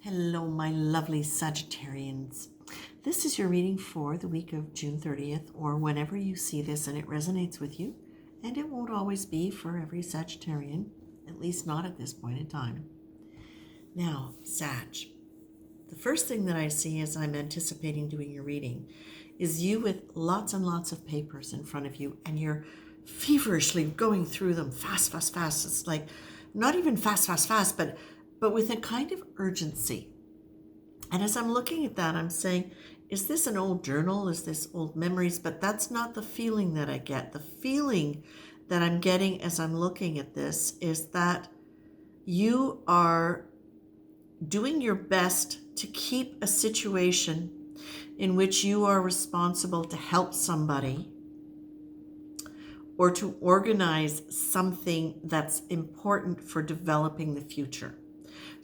Hello, my lovely Sagittarians. This is your reading for the week of June 30th, or whenever you see this and it resonates with you. And it won't always be for every Sagittarian, at least not at this point in time. Now, Sag, the first thing that I see as I'm anticipating doing your reading is you with lots and lots of papers in front of you, and you're feverishly going through them fast. It's like not even fast, but with a kind of urgency. And as I'm looking at that, I'm saying, is this an old journal? Is this old memories? But that's not the feeling that I get. The feeling that I'm getting as I'm looking at this is that you are doing your best to keep a situation in which you are responsible to help somebody or to organize something that's important for developing the future.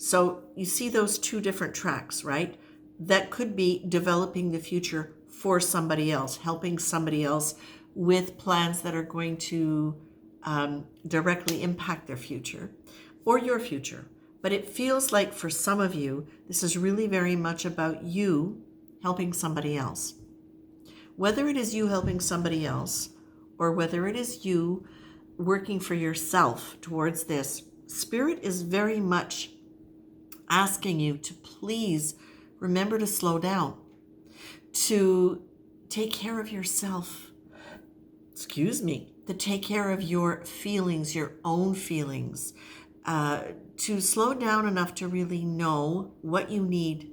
So you see those two different tracks, right? That could be developing the future for somebody else, helping somebody else with plans that are going to directly impact their future or your future. But it feels like for some of you, this is really very much about you helping somebody else. Whether it is you helping somebody else or whether it is you working for yourself towards this, Spirit is very much asking you to please remember to slow down, to take care of yourself, to take care of your feelings, your own feelings, to slow down enough to really know what you need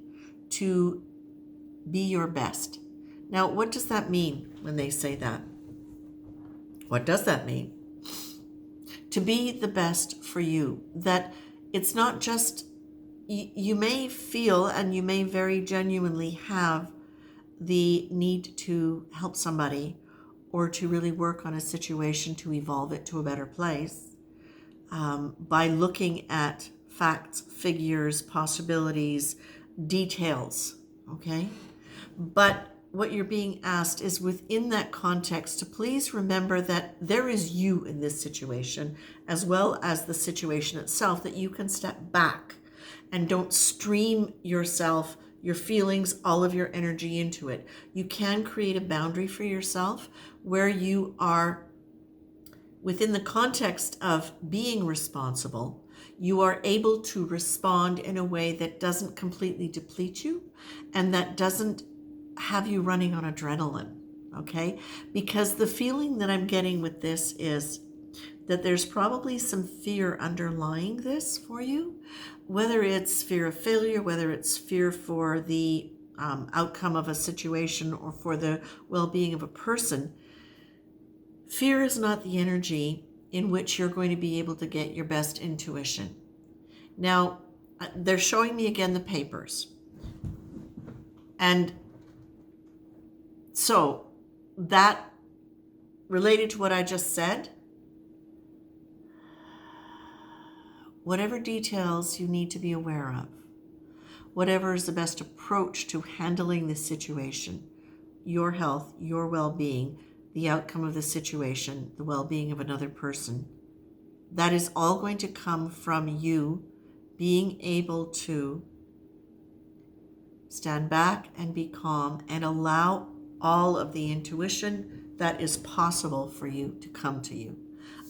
to be your best. Now, what does that mean when they say that? What does that mean? To be the best for you, that it's not just you may feel and you may very genuinely have the need to help somebody or to really work on a situation to evolve it to a better place by looking at facts, figures, possibilities, details, okay? But what you're being asked is within that context to please remember that there is you in this situation as well as the situation itself, that you can step back and don't stream yourself, your feelings, all of your energy into it. You can create a boundary for yourself where you are within the context of being responsible. You are able to respond in a way that doesn't completely deplete you and that doesn't have you running on adrenaline, okay? Because the feeling that I'm getting with this is that there's probably some fear underlying this for you, whether it's fear of failure, whether it's fear for the outcome of a situation or for the well-being of a person. Fear is not the energy in which you're going to be able to get your best intuition. Now, they're showing me again the papers. And so that related to what I just said, whatever details you need to be aware of, whatever is the best approach to handling this situation, your health, your well-being, the outcome of the situation, the well-being of another person, that is all going to come from you being able to stand back and be calm and allow all of the intuition that is possible for you to come to you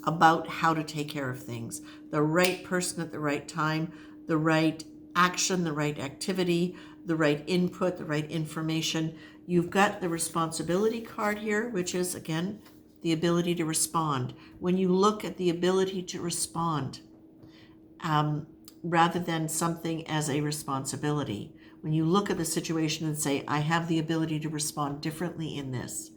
about how to take care of things. The right person at the right time, the right action, the right activity, the right input, the right information. You've got the responsibility card here, which is, again, the ability to respond. When you look at the ability to respond, rather than something as a responsibility, when you look at the situation and say, I have the ability to respond differently in this,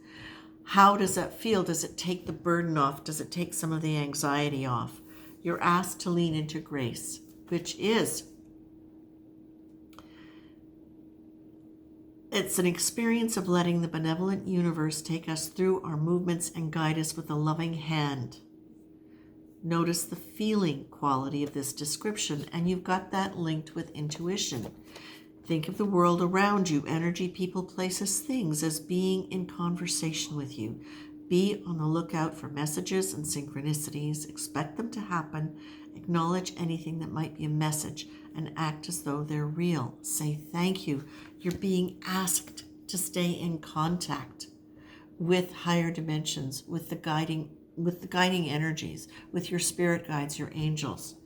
how does that feel? Does it take the burden off? Does it take some of the anxiety off? You're asked to lean into grace, which is, it's an experience of letting the benevolent universe take us through our movements and guide us with a loving hand. Notice the feeling quality of this description, and you've got that linked with intuition. Think of the world around you, energy, people, places, things, as being in conversation with you, Be on the lookout for messages and synchronicities. Expect them to happen. Acknowledge anything that might be a message and act as though they're real. Say thank you. You're being asked to stay in contact with higher dimensions, with the guiding energies, with your spirit guides, your angels.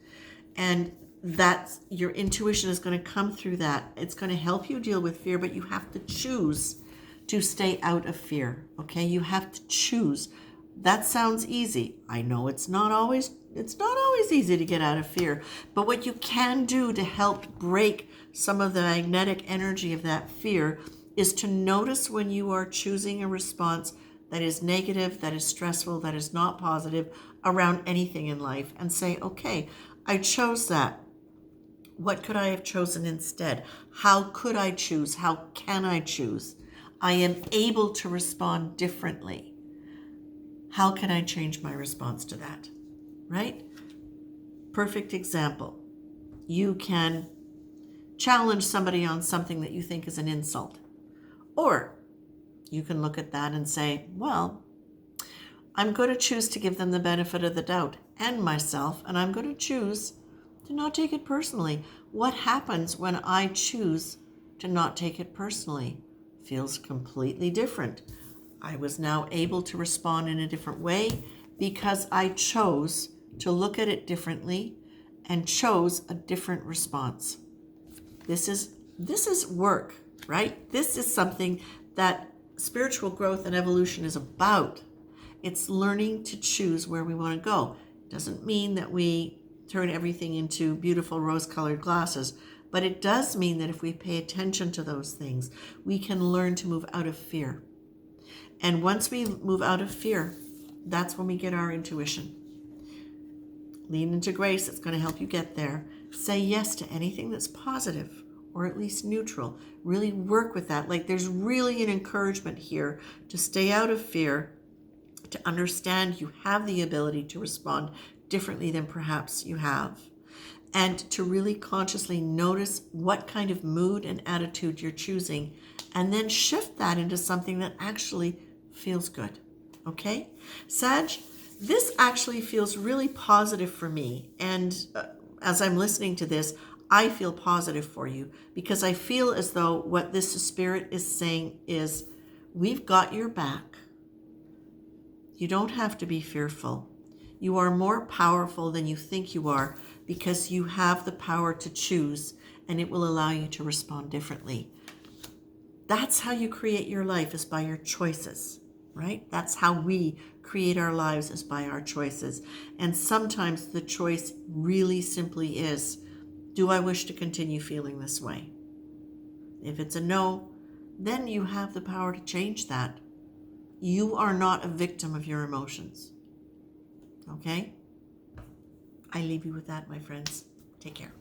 And that's your intuition is going to come through that. It's going to help you deal with fear, but you have to choose to stay out of fear. Okay? You have to choose. That sounds easy. I know it's not always easy to get out of fear, but what you can do to help break some of the magnetic energy of that fear is to notice when you are choosing a response that is negative, that is stressful, that is not positive around anything in life, and say, okay, I chose that. What could I have chosen instead? How could I choose? How can I choose? I am able to respond differently. How can I change my response to that? Right? Perfect example. You can challenge somebody on something that you think is an insult. Or you can look at that and say, well, I'm going to choose to give them the benefit of the doubt and myself, and I'm going to choose to not take it personally. What happens when I choose to not take it personally? Feels completely different. I was now able to respond in a different way because I chose to look at it differently and chose a different response. This is work, right? This is something that spiritual growth and evolution is about. It's learning to choose where we want to go. It doesn't mean that we turn everything into beautiful rose-colored glasses, but it does mean that if we pay attention to those things, we can learn to move out of fear. And once we move out of fear, that's when we get our intuition. Lean into grace. It's going to help you get there. Say yes to anything that's positive or at least neutral. Really work with that. Like there's really an encouragement here to stay out of fear, to understand you have the ability to respond differently than perhaps you have, and to really consciously notice what kind of mood and attitude you're choosing, and then shift that into something that actually feels good. Okay? Sag, this actually feels really positive for me. And as I'm listening to this, I feel positive for you because I feel as though what this spirit is saying is, we've got your back. You don't have to be fearful. You are more powerful than you think you are because you have the power to choose, and it will allow you to respond differently. That's how you create your life, is by your choices, right? That's how we create our lives, is by our choices. And sometimes the choice really simply is, do I wish to continue feeling this way? If it's a no, then you have the power to change that. You are not a victim of your emotions. Okay? I leave you with that, my friends. Take care.